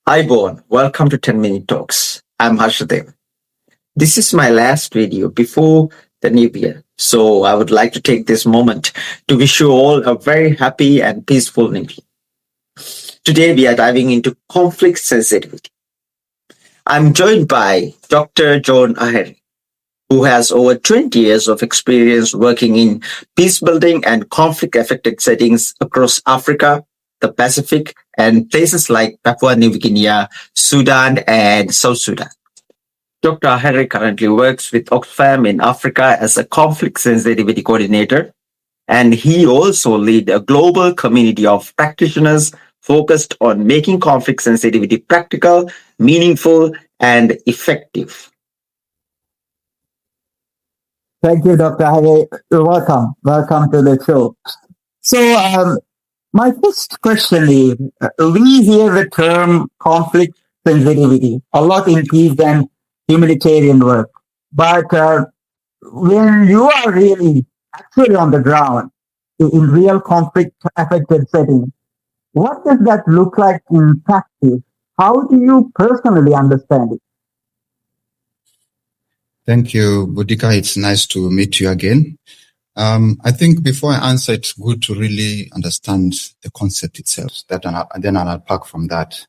Hi, Bowen. Welcome to 10 Minute Talks. I'm Harshadeva. This is my last video before the new year. So I would like to take this moment to wish you all a very happy and peaceful new year. Today we are diving into conflict sensitivity. I'm joined by Dr. Johan Ahere, who has over 20 years of experience working in peacebuilding and conflict affected settings across Africa, the Pacific, and places like Papua New Guinea, Sudan, and South Sudan. Dr. Ahere currently works with Oxfam in Africa as a conflict sensitivity coordinator, and he also leads a global community of practitioners focused on making conflict sensitivity practical, meaningful, and effective. Thank you, Dr. Ahere. You're welcome. Welcome to the show. So, my first question is, we hear the term conflict sensitivity a lot in peace and humanitarian work. But when you are really actually on the ground in real conflict affected settings, what does that look like in practice? How do you personally understand it? Thank you, Budika. It's nice to meet you again. I think before I answer, it's good to really understand the concept itself. And then I'll unpack from that.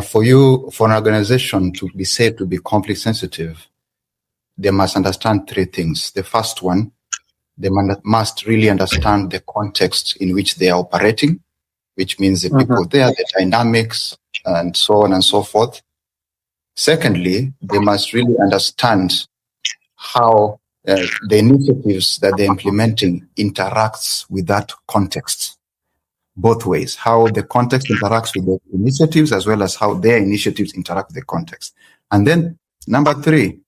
For an organization to be said to be conflict sensitive, they must understand three things. The first one, they must really understand the context in which they are operating, which means the people there, the dynamics, and so on and so forth. Secondly, they must really understand how the initiatives that they're implementing interacts with that context, both ways, how the context interacts with the initiatives as well as how their initiatives interact with the context. And then number three,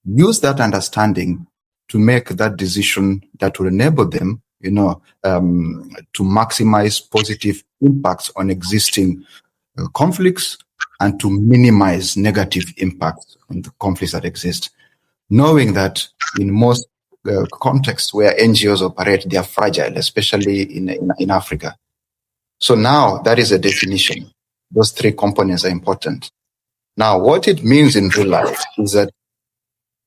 use that understanding to make that decision that will enable them, to maximize positive impacts on existing conflicts and to minimize negative impacts on the conflicts that exist. Knowing that in most contexts where NGOs operate, they are fragile, especially in Africa. So now that is a definition. Those three components are important. Now, what it means in real life is that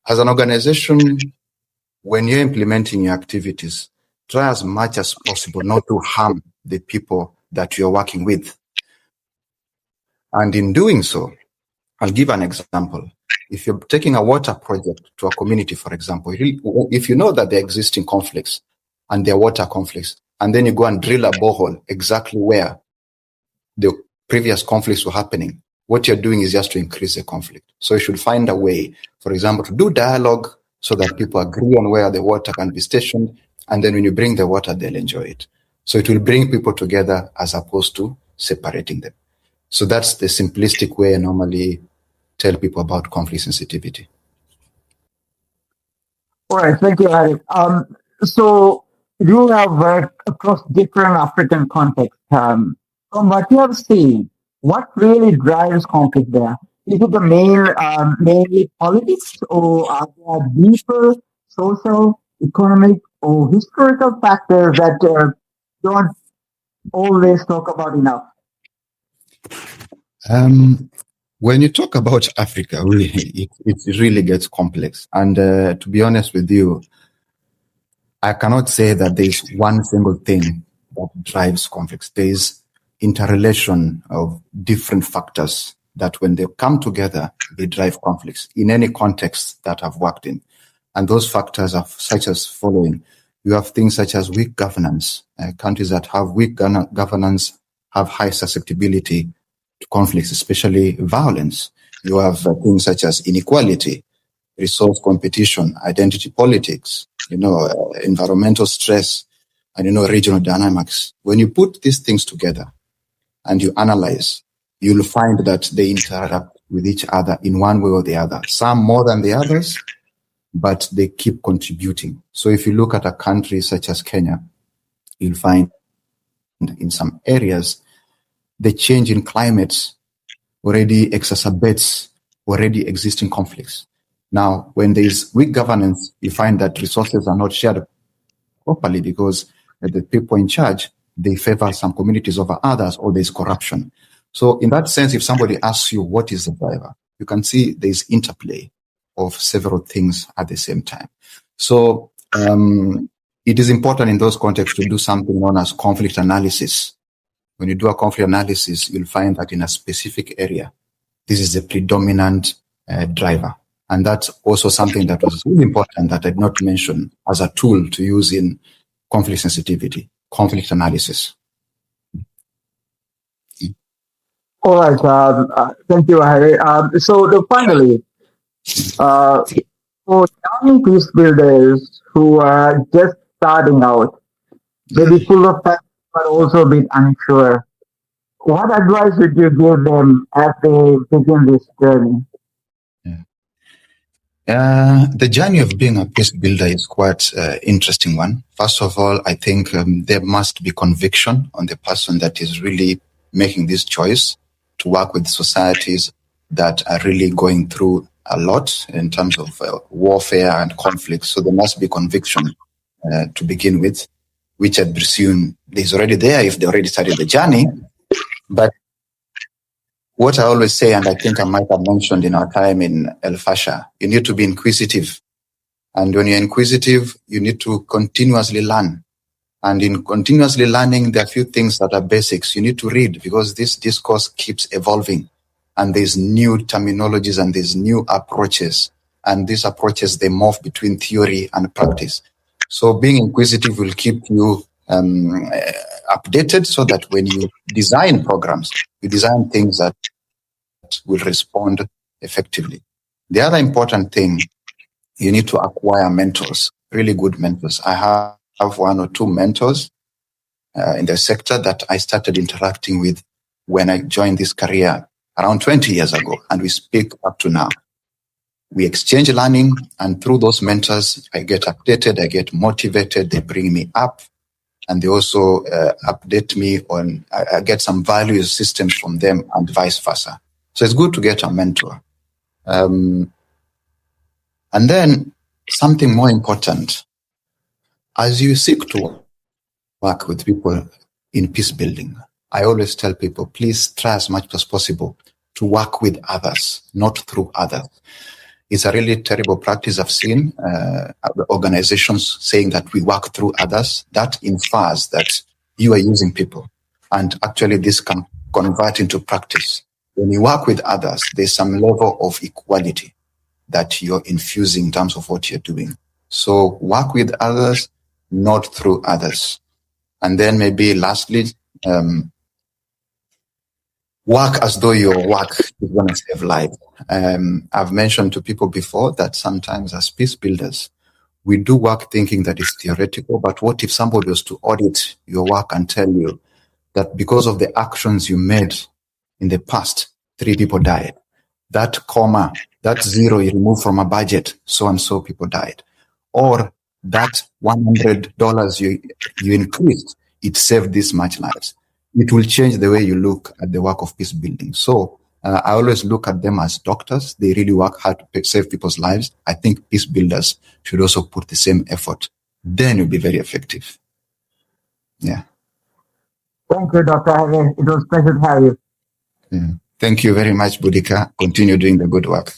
as an organization, when you're implementing your activities, try as much as possible not to harm the people that you're working with. And in doing so, I'll give an example. If you're taking a water project to a community, for example, if you know that there are existing conflicts and there are water conflicts, and then you go and drill a borehole exactly where the previous conflicts were happening, what you're doing is just to increase the conflict. So you should find a way, for example, to do dialogue so that people agree on where the water can be stationed, and then when you bring the water, they'll enjoy it. So it will bring people together as opposed to separating them. So that's the simplistic way I normally tell people about conflict sensitivity. All right, thank you, Eric. So you have worked across different African contexts. From what you have seen, what really drives conflict there? Is it the mainly politics, or are there deeper social, economic, or historical factors that don't always talk about enough? When you talk about Africa, it really gets complex. And to be honest with you, I cannot say that there is one single thing that drives conflicts. There is interrelation of different factors that when they come together, they drive conflicts in any context that I've worked in. And those factors are such as following. You have things such as weak governance. Countries that have weak governance have high susceptibility to conflicts, especially violence. You have things such as inequality, resource competition, identity politics, environmental stress, and, regional dynamics. When you put these things together and you analyze, you'll find that they interact with each other in one way or the other. Some more than the others, but they keep contributing. So if you look at a country such as Kenya, you'll find in some areas, the change in climate already exacerbates already existing conflicts. Now, when there is weak governance, you find that resources are not shared properly because the people in charge, they favor some communities over others, or there's corruption. So in that sense, if somebody asks you what is the driver, you can see there's interplay of several things at the same time. So it is important in those contexts to do something known as conflict analysis. When you do a conflict analysis, you'll find that in a specific area, this is the predominant driver. And that's also something that was really important that I did not mention as a tool to use in conflict sensitivity, conflict analysis. All right. Thank you, Harry. Finally, for young peace builders who are just starting out, maybe full of passion but also a bit unsure, what advice would you give them as they begin this journey? The journey of being a peace builder is quite interesting one. First of all, I think there must be conviction on the person that is really making this choice to work with societies that are really going through a lot in terms of warfare and conflict. So there must be conviction to begin with, which I presume is already there if they already started the journey. But what I always say, and I think I might have mentioned in our time in El Fasher, you need to be inquisitive. And when you're inquisitive, you need to continuously learn. And in continuously learning, there are a few things that are basics. You need to read because this discourse keeps evolving. And there's new terminologies and there's new approaches. And these approaches, they morph between theory and practice. So being inquisitive will keep you updated so that when you design programs, you design things that will respond effectively. The other important thing, you need to acquire mentors, really good mentors. I have one or two mentors in the sector that I started interacting with when I joined this career around 20 years ago, and we speak up to now. We exchange learning, and through those mentors, I get updated, I get motivated, they bring me up, and they also update me on, I get some value systems from them and vice versa. So it's good to get a mentor. And then something more important, as you seek to work with people in peace building, I always tell people, please try as much as possible to work with others, not through others. It's a really terrible practice I've seen, organizations saying that we work through others. That infers that you are using people. And actually this can convert into practice. When you work with others, there's some level of equality that you're infusing in terms of what you're doing. So work with others, not through others. And then maybe lastly, work as though your work is going to save lives. I've mentioned to people before that sometimes as peace builders, we do work thinking that it's theoretical, but what if somebody was to audit your work and tell you that because of the actions you made in the past, 3 people died. That comma, that zero you remove from a budget, so and so people died. Or that $100 you increased, it saved this much lives. It will change the way you look at the work of peace building. So I always look at them as doctors. They really work hard to save people's lives. I think peace builders should also put the same effort. Then you'll be very effective. Yeah. Thank you, Dr. Ahere. It was a pleasure to have you. Yeah. Thank you very much, Boudica. Continue doing the good work.